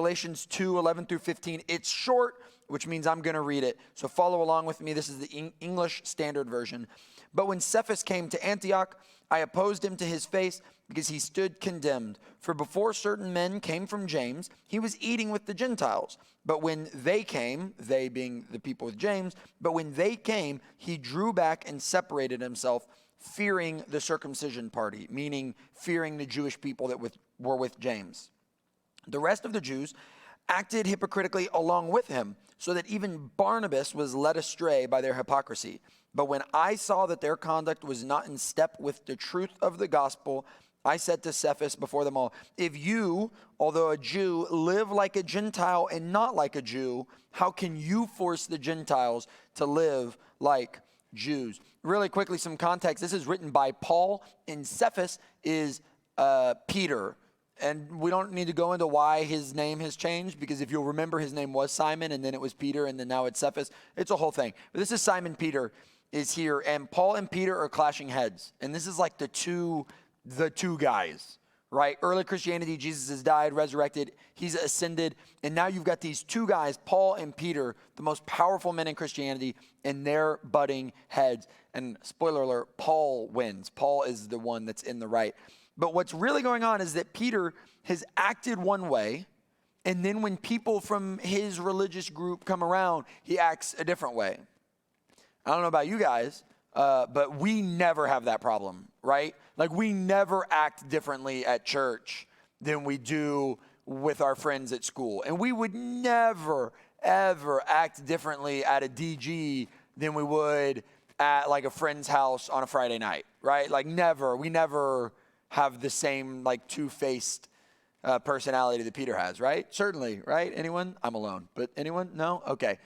Galatians 2:11 through 15. It's short, which means I'm going to read it. So follow along with me. This is the English Standard Version. But when Cephas came to Antioch, I opposed him to his face because he stood condemned. For before certain men came from James, he was eating with the Gentiles. But when they came, they being the people with James, but when they came, he drew back and separated himself, fearing the circumcision party, meaning fearing the Jewish people that were with James. The rest of the Jews acted hypocritically along with him, so that even Barnabas was led astray by their hypocrisy. But when I saw that their conduct was not in step with the truth of the gospel, I said to Cephas before them all, if you, although a Jew, live like a Gentile and not like a Jew, how can you force the Gentiles to live like Jews? Really quickly, some context. This is written by Paul, and Cephas is Peter. And we don't need to go into why his name has changed, because if you'll remember, his name was Simon, and then it was Peter, and then now it's Cephas. It's a whole thing. But this is Simon Peter is here, and Paul and Peter are clashing heads. And this is like the two guys, right? Early Christianity, Jesus has died, resurrected, he's ascended, and now you've got these two guys, Paul and Peter, the most powerful men in Christianity, and they're butting heads. And spoiler alert, Paul wins. Paul is the one that's in the right. But what's really going on is that Peter has acted one way, and then when people from his religious group come around, he acts a different way. I don't know about you guys, but we never have that problem, right? Like, we never act differently at church than we do with our friends at school. And we would never, ever act differently at a DG than we would at like a friend's house on a Friday night, right? Like, never. We never have the same like two-faced personality that Peter has, right? Certainly, right? Anyone? I'm alone, but anyone? No? Okay.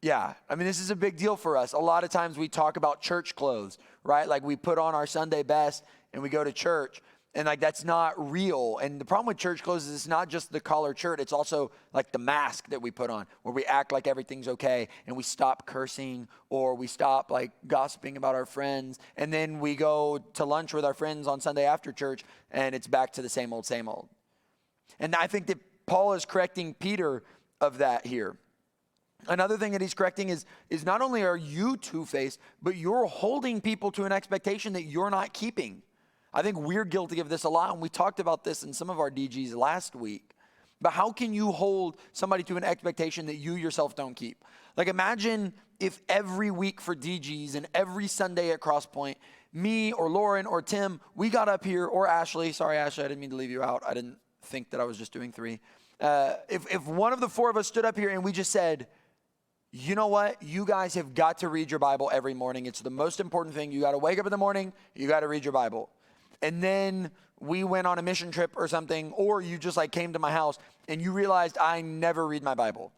Yeah, I mean, this is a big deal for us. A lot of times we talk about church clothes, right? Like, we put on our Sunday best and we go to church, and like, that's not real. And the problem with church clothes is it's not just the collared shirt, it's also like the mask that we put on, where we act like everything's okay, and we stop cursing, or we stop like gossiping about our friends, and then we go to lunch with our friends on Sunday after church, and it's back to the same old, same old. And I think that Paul is correcting Peter of that here. Another thing that he's correcting is not only are you two-faced, but you're holding people to an expectation that you're not keeping. I think we're guilty of this a lot, and we talked about this in some of our DGs last week. But how can you hold somebody to an expectation that you yourself don't keep? Like, imagine if every week for DGs and every Sunday at Crosspoint, me or Lauren or Tim, we got up here, or Ashley. Sorry, Ashley, I didn't mean to leave you out. I didn't think that I was just doing three. If one of the four of us stood up here and we just said, you know what? You guys have got to read your Bible every morning. It's the most important thing. You got to wake up in the morning. You got to read your Bible. And then we went on a mission trip or something, or you just like came to my house and you realized I never read my Bible.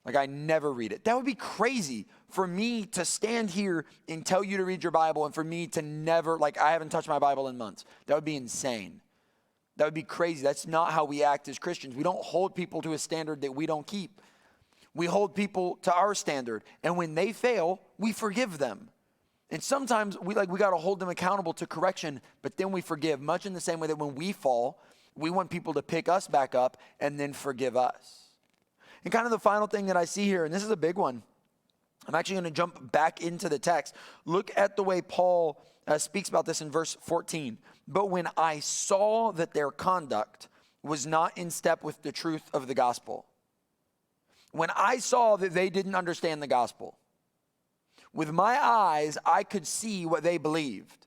Like, I never read it. That would be crazy for me to stand here and tell you to read your Bible, and for me to never, like, I haven't touched my Bible in months. That would be insane. That would be crazy. That's not how we act as Christians. We don't hold people to a standard that we don't keep. We hold people to our standard, and when they fail, we forgive them. And sometimes we got to hold them accountable to correction, but then we forgive, much in the same way that when we fall, we want people to pick us back up and then forgive us. And kind of the final thing that I see here, and this is a big one, I'm actually going to jump back into the text. Look at the way Paul speaks about this in verse 14. But when I saw that their conduct was not in step with the truth of the gospel, when I saw that they didn't understand the gospel, with my eyes, I could see what they believed.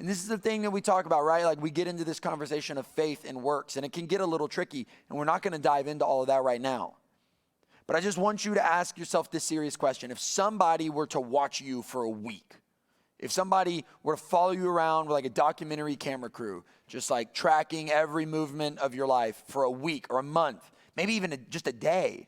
And this is the thing that we talk about, right? Like, we get into this conversation of faith and works, and it can get a little tricky, and we're not going to dive into all of that right now. But I just want you to ask yourself this serious question. If somebody were to watch you for a week, if somebody were to follow you around with like a documentary camera crew, just like tracking every movement of your life for a week or a month, maybe even just a day,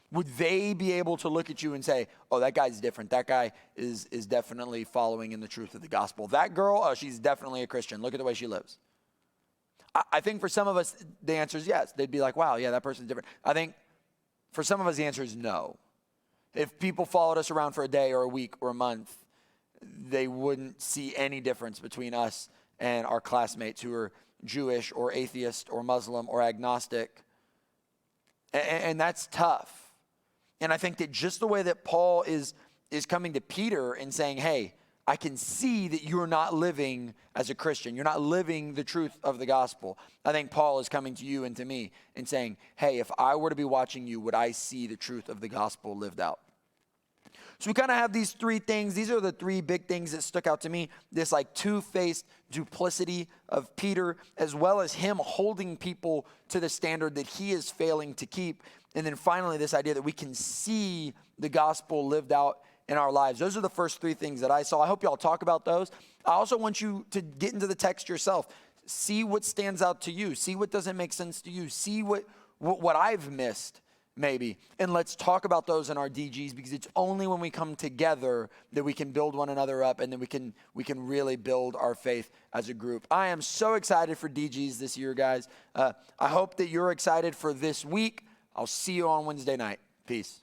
would they be able to look at you and say, oh, that guy's different. That guy is definitely following in the truth of the gospel. That girl, oh, she's definitely a Christian. Look at the way she lives. I think for some of us, the answer is yes. They'd be like, wow, yeah, that person's different. I think for some of us, the answer is no. If people followed us around for a day or a week or a month, they wouldn't see any difference between us and our classmates who are Jewish or atheist or Muslim or agnostic. And that's tough. And I think that just the way that Paul is coming to Peter and saying, hey, I can see that you're not living as a Christian. You're not living the truth of the gospel. I think Paul is coming to you and to me and saying, hey, if I were to be watching you, would I see the truth of the gospel lived out? So we kind of have these three things. These are the three big things that stuck out to me. This like two-faced duplicity of Peter, as well as him holding people to the standard that he is failing to keep. And then finally, this idea that we can see the gospel lived out in our lives. Those are the first three things that I saw. I hope y'all talk about those. I also want you to get into the text yourself. See what stands out to you. See what doesn't make sense to you. See what I've missed, maybe. And let's talk about those in our DGs, because it's only when we come together that we can build one another up, and then we can really build our faith as a group. I am so excited for DGs this year, guys. I hope that you're excited for this week. I'll see you on Wednesday night. Peace.